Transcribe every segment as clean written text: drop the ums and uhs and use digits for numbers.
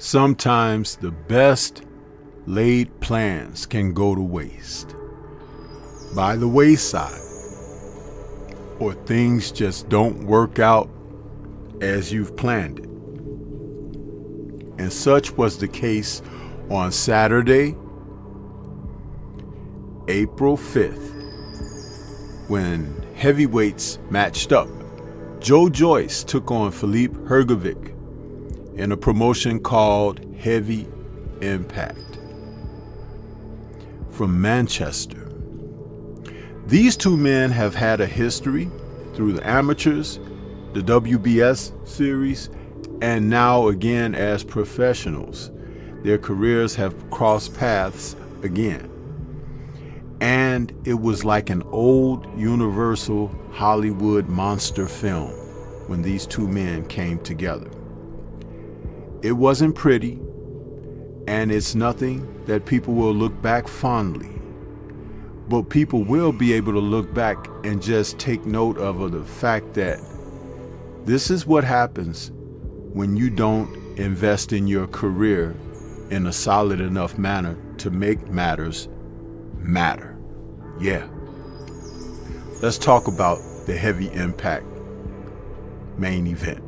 Sometimes the best laid plans can go to waste, by the wayside, or things just don't work out as you've planned it. And such was the case on Saturday, April 5th, when heavyweights matched up. Joyce took on Hrgovic in a promotion called Heavy Impact from Manchester. These two men have had a history through the amateurs, the WBS series, and now again as professionals. Their careers have crossed paths again. And it was like an old Universal Hollywood monster film when these two men came together. It wasn't pretty, and it's nothing that people will look back fondly. But people will be able to look back and just take note of the fact that this is what happens when you don't invest in your career in a solid enough manner to make matters matter. Yeah. Let's talk about the Heavy Impact main event.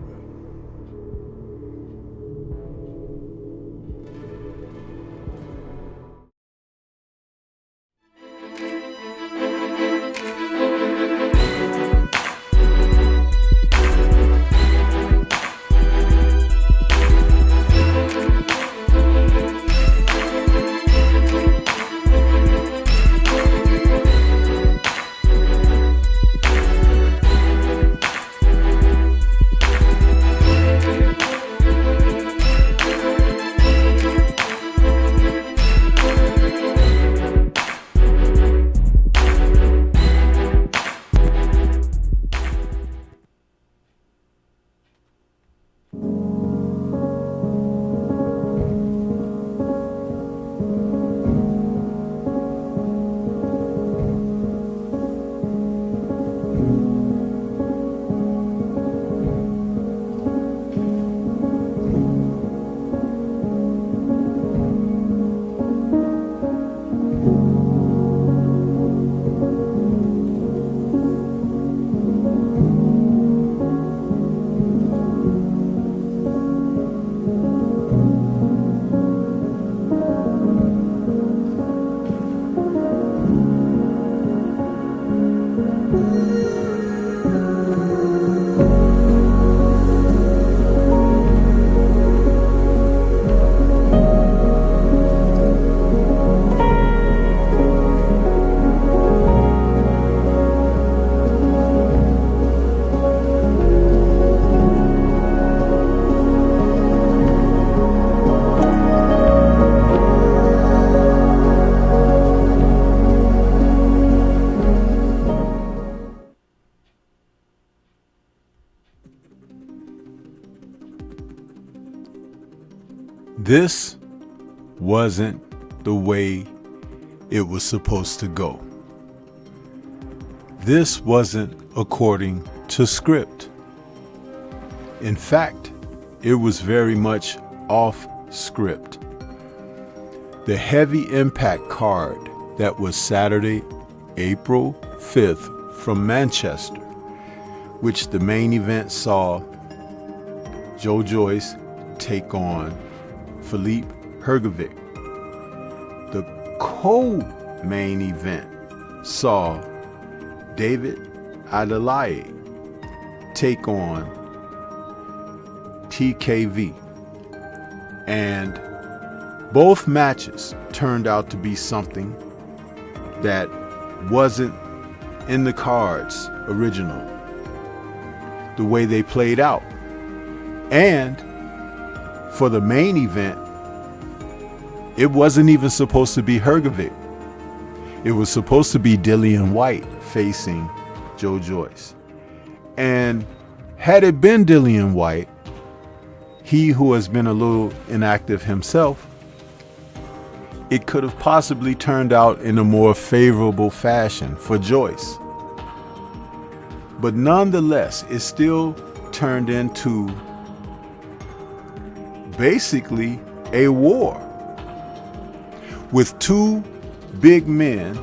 This wasn't the way it was supposed to go. This wasn't according to script. In fact, it was very much off script. The Heavy Impact card that was Saturday, April 5th from Manchester, which the main event saw Joyce take on Hrgovic. The co-main event saw David Editorial take on TKV. And both matches turned out to be something that wasn't in the cards original, the way they played out. And for the main event, it wasn't even supposed to be Hrgovic. It was supposed to be Dillian Whyte facing Joyce. And had it been Dillian Whyte, he who has been a little inactive himself, it could have possibly turned out in a more favorable fashion for Joyce. But nonetheless, it still turned into basically a war with two big men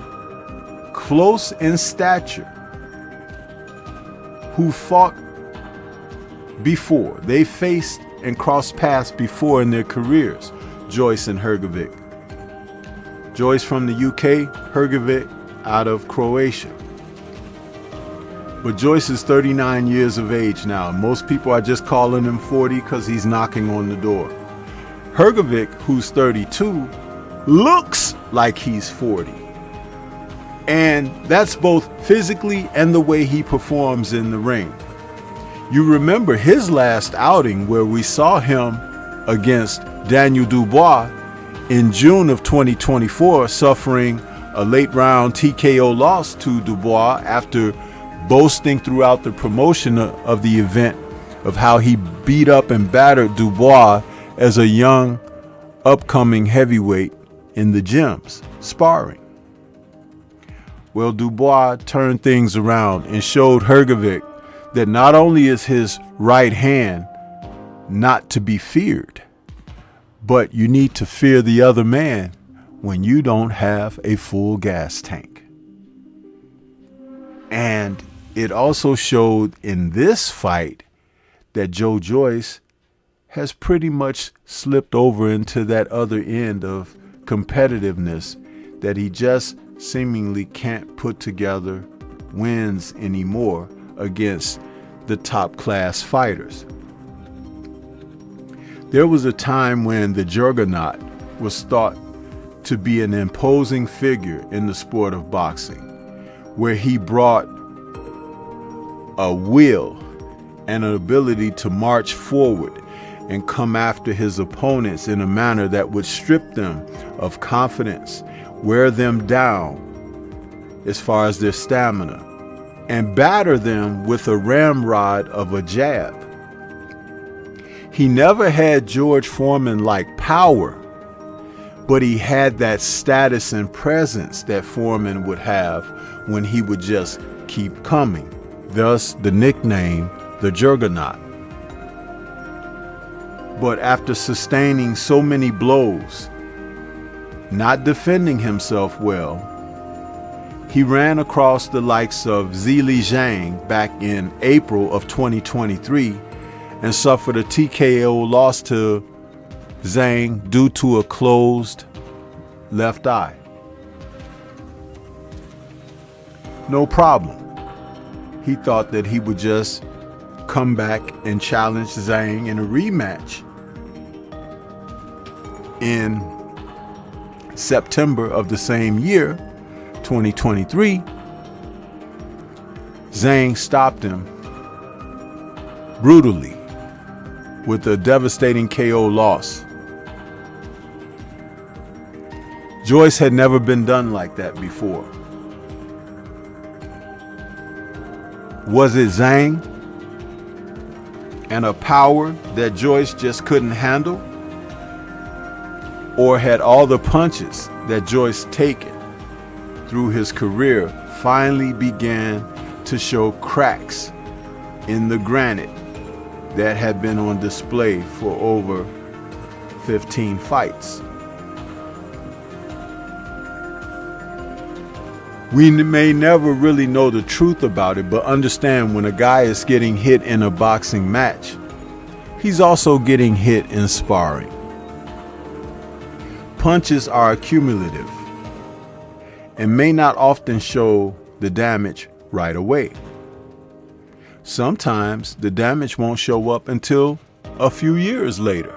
close in stature who fought before. They faced and crossed paths before in their careers, Joyce and Hrgovic. Joyce from the UK, Hrgovic out of Croatia. But Joyce is 39 years of age now. Most people are just calling him 40 because he's knocking on the door. Hrgovic, who's 32, looks like he's 40. And that's both physically and the way he performs in the ring. You remember his last outing where we saw him against Daniel Dubois in June of 2024, suffering a late round TKO loss to Dubois after boasting throughout the promotion of the event of how he beat up and battered Dubois as a young, upcoming heavyweight in the gyms, sparring. Well, Dubois turned things around and showed Hrgovic that not only is his right hand not to be feared, but you need to fear the other man when you don't have a full gas tank. And it also showed in this fight that Joe Joyce has pretty much slipped over into that other end of competitiveness, that he just seemingly can't put together wins anymore against the top class fighters. There was a time when the Juggernaut was thought to be an imposing figure in the sport of boxing, where he brought a will and an ability to march forward and come after his opponents in a manner that would strip them of confidence, wear them down as far as their stamina, and batter them with a ramrod of a jab. He never had George Foreman-like power, but he had that status and presence that Foreman would have when he would just keep coming. Thus the nickname, the Juggernaut. But after sustaining so many blows, not defending himself well, he ran across the likes of Zhilei Zhang back in April of 2023 and suffered a TKO loss to Zhang due to a closed left eye. No problem. He thought that he would just come back and challenge Zhang in a rematch in September of the same year, 2023. Zhang stopped him brutally with a devastating KO loss. Joyce had never been done like that before. Was it Zhang and a power that Joyce just couldn't handle? Or had all the punches that Joyce taken through his career finally began to show cracks in the granite that had been on display for over 15 fights? We may never really know the truth about it, but understand when a guy is getting hit in a boxing match, he's also getting hit in sparring. Punches are accumulative and may not often show the damage right away. Sometimes the damage won't show up until a few years later.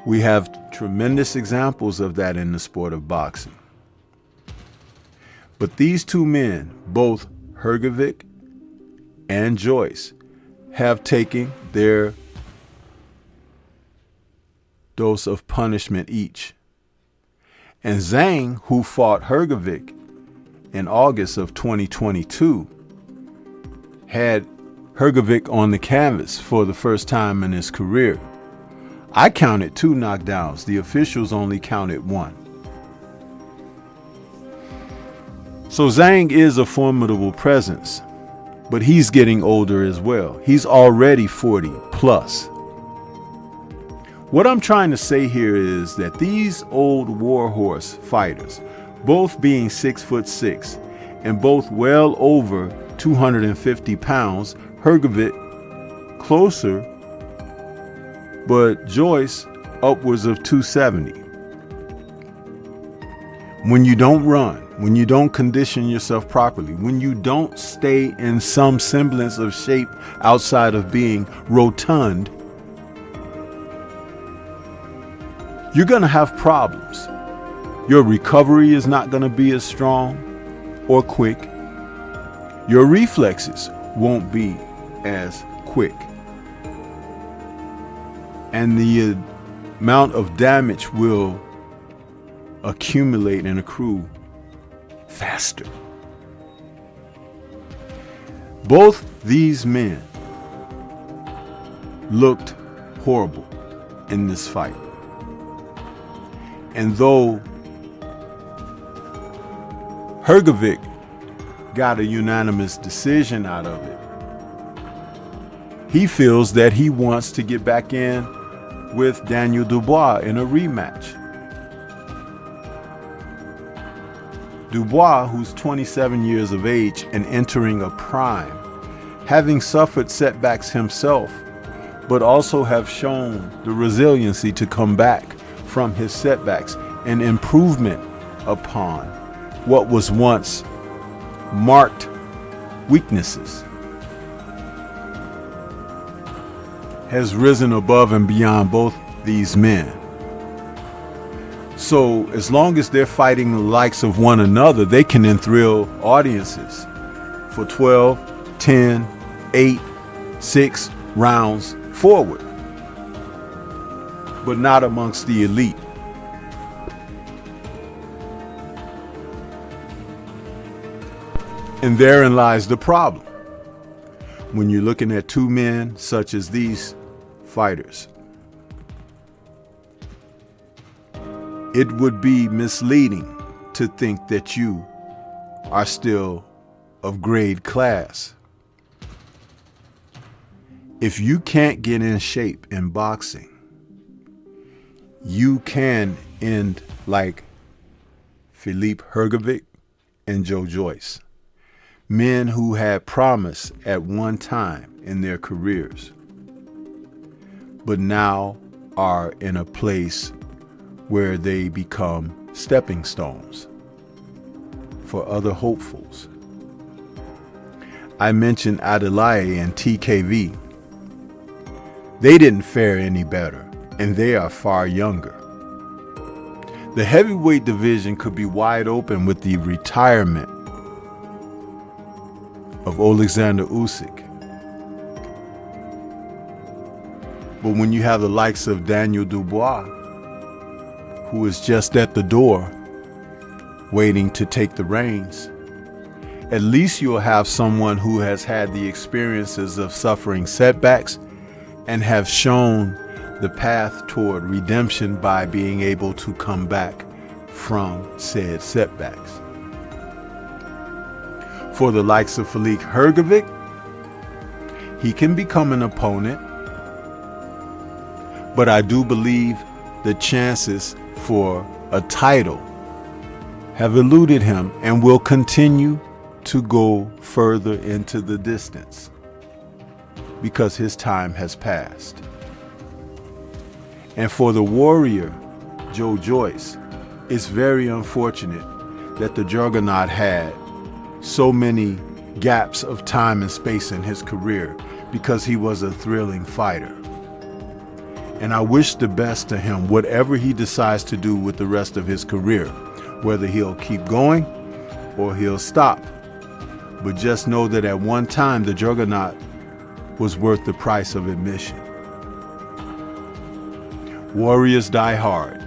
We have tremendous examples of that in the sport of boxing. But these two men, both Hrgovic and Joyce, have taken their dose of punishment each. And Zhang, who fought Hrgovic in August of 2022, had Hrgovic on the canvas for the first time in his career. I counted 2 knockdowns. The officials only counted 1. So Zhang is a formidable presence, but he's getting older as well. He's already 40 plus. What I'm trying to say here is that these old warhorse fighters, both being 6'6" and both well over 250 pounds, Hrgovic closer, but Joyce upwards of 270. When you don't run, when you don't condition yourself properly, when you don't stay in some semblance of shape outside of being rotund, you're going to have problems. Your recovery is not going to be as strong or quick. Your reflexes won't be as quick. And the amount of damage will accumulate and accrue faster. Both these men looked horrible in this fight. And though Hrgovic got a unanimous decision out of it, he feels that he wants to get back in with Daniel Dubois in a rematch. Dubois, who's 27 years of age and entering a prime, having suffered setbacks himself, but also have shown the resiliency to come back from his setbacks and improvement upon what was once marked weaknesses, has risen above and beyond both these men. So as long as they're fighting the likes of one another, they can enthrall audiences for 12, 10, 8, 6 rounds forward, but not amongst the elite. And therein lies the problem. When you're looking at two men such as these fighters, it would be misleading to think that you are still of grade class. If you can't get in shape in boxing, you can end like Philippe Hrgovic and Joyce, men who had promise at one time in their careers, but now are in a place where they become stepping stones for other hopefuls. I mentioned Editorial and TKV. They didn't fare any better, and they are far younger. The heavyweight division could be wide open with the retirement of Alexander Usyk. But when you have the likes of Daniel Dubois, who is just at the door waiting to take the reins, at least you'll have someone who has had the experiences of suffering setbacks and have shown the path toward redemption by being able to come back from said setbacks. For the likes of Philippe Hrgovic, he can become an opponent, but I do believe the chances for a title have eluded him and will continue to go further into the distance because his time has passed. And for the warrior, Joyce, it's very unfortunate that the Juggernaut had so many gaps of time and space in his career because he was a thrilling fighter. And I wish the best to him, whatever he decides to do with the rest of his career, whether he'll keep going or he'll stop. But just know that at one time, the Juggernaut was worth the price of admission. Warriors die hard.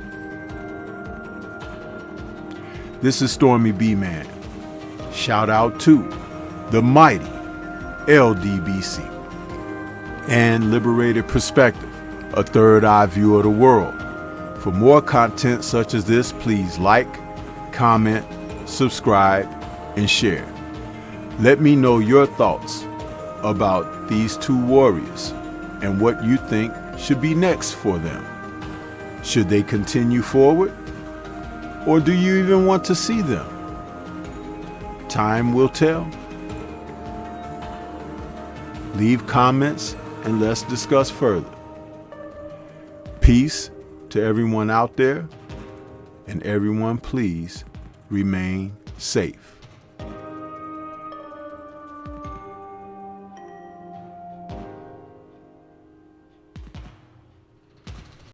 This is Stormy B Man. Shout out to the mighty LDBC and Liberated Perspective, a third eye view of the world. For more content such as this, please like, comment, subscribe, and share. Let me know your thoughts about these two warriors and what you think should be next for them. Should they continue forward? Or do you even want to see them? Time will tell. Leave comments and let's discuss further. Peace to everyone out there, and everyone please remain safe.